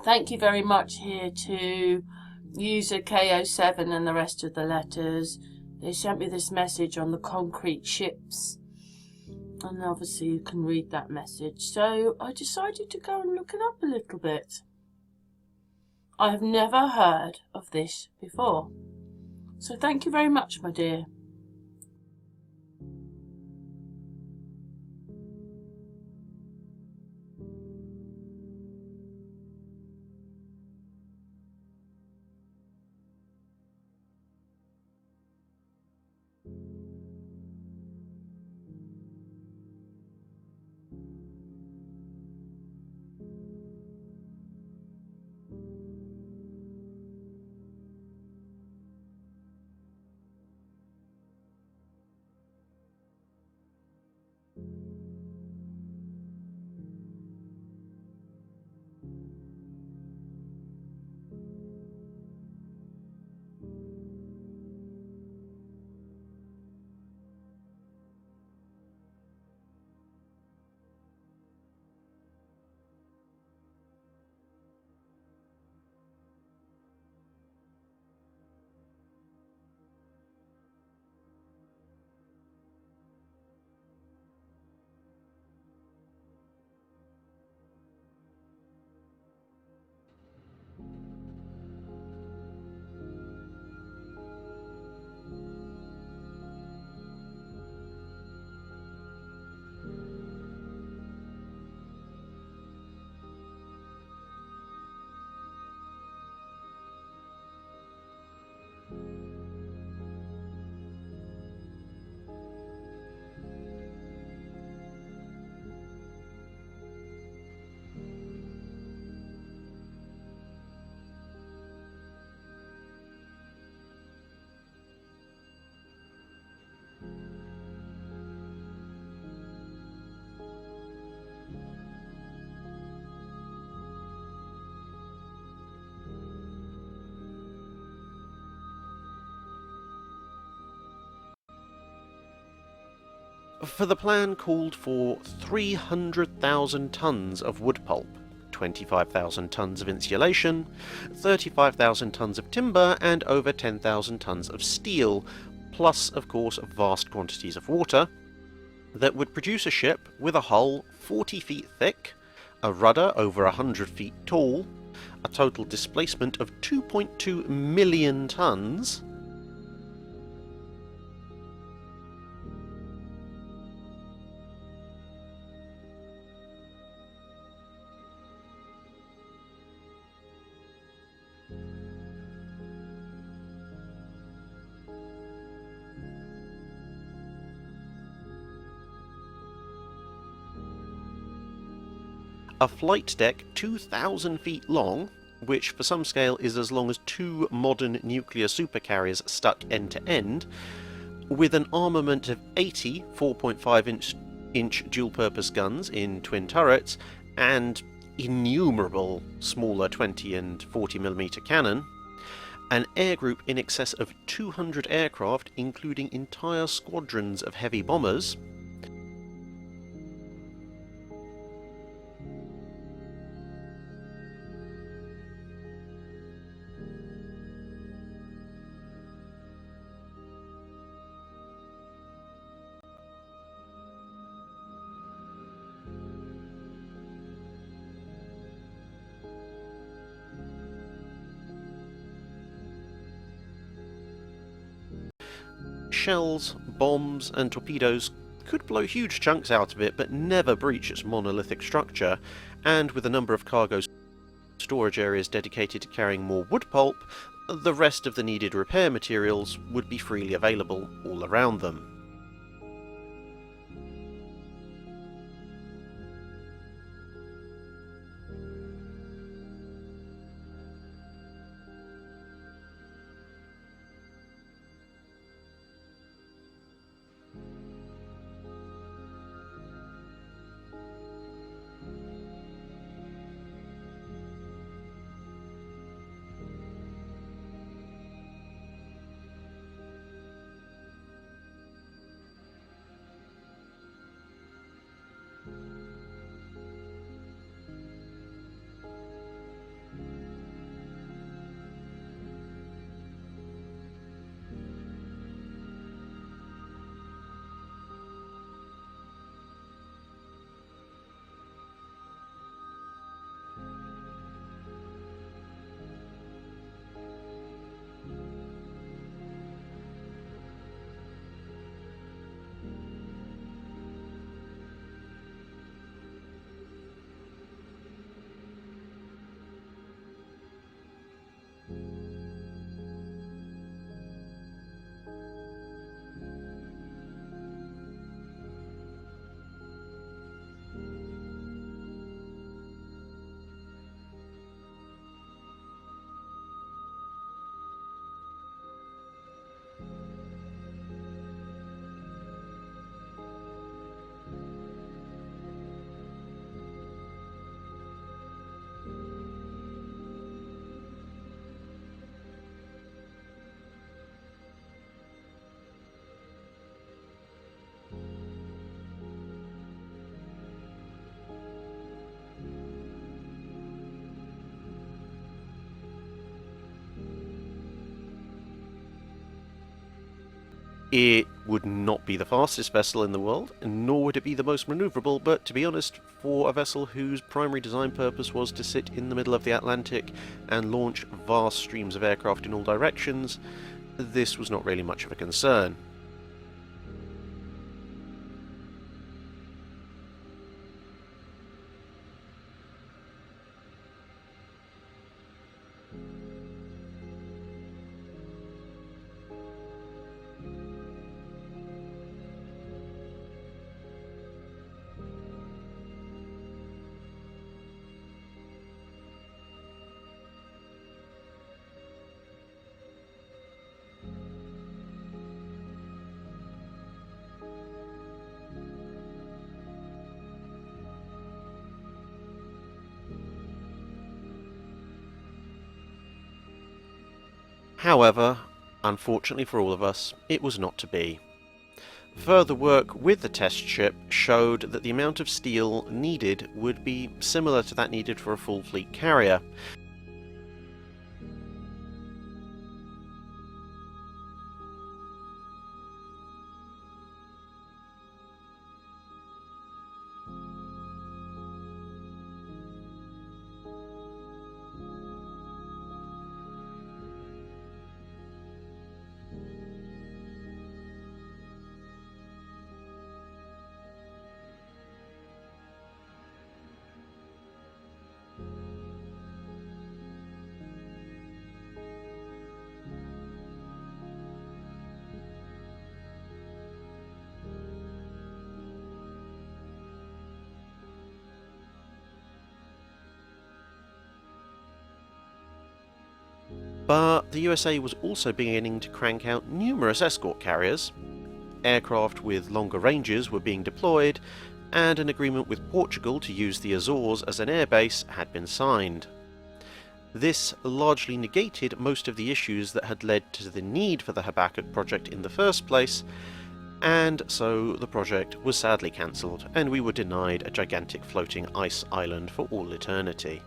Thank you very much here to user KO7 and the rest of the letters. They sent me this message on the concrete ships, and obviously you can read that message. So I decided to go and look it up a little bit. I have never heard of this before. So thank you very much, my dear. For the plan called for 300,000 tonnes of wood pulp, 25,000 tonnes of insulation, 35,000 tonnes of timber, and over 10,000 tonnes of steel, plus, of course, vast quantities of water, that would produce a ship with a hull 40 feet thick, a rudder over 100 feet tall, a total displacement of 2.2 million tonnes, a flight deck 2,000 feet long, which for some scale is as long as 2 modern nuclear supercarriers stuck end to end, with an armament of 80 4.5-inch dual-purpose guns in twin turrets, and innumerable smaller 20 and 40mm cannon, an air group in excess of 200 aircraft, including entire squadrons of heavy bombers, shells, bombs, and torpedoes could blow huge chunks out of it, but never breach its monolithic structure, and with a number of cargo storage areas dedicated to carrying more wood pulp, the rest of the needed repair materials would be freely available all around them. It would not be the fastest vessel in the world, nor would it be the most manoeuvrable, but to be honest, for a vessel whose primary design purpose was to sit in the middle of the Atlantic and launch vast streams of aircraft in all directions, this was not really much of a concern. However, unfortunately for all of us, it was not to be. Further work with the test ship showed that the amount of steel needed would be similar to that needed for a full fleet carrier. But the USA was also beginning to crank out numerous escort carriers, aircraft with longer ranges were being deployed, and an agreement with Portugal to use the Azores as an airbase had been signed. This largely negated most of the issues that had led to the need for the Habakkuk project in the first place, and so the project was sadly cancelled, and we were denied a gigantic floating ice island for all eternity.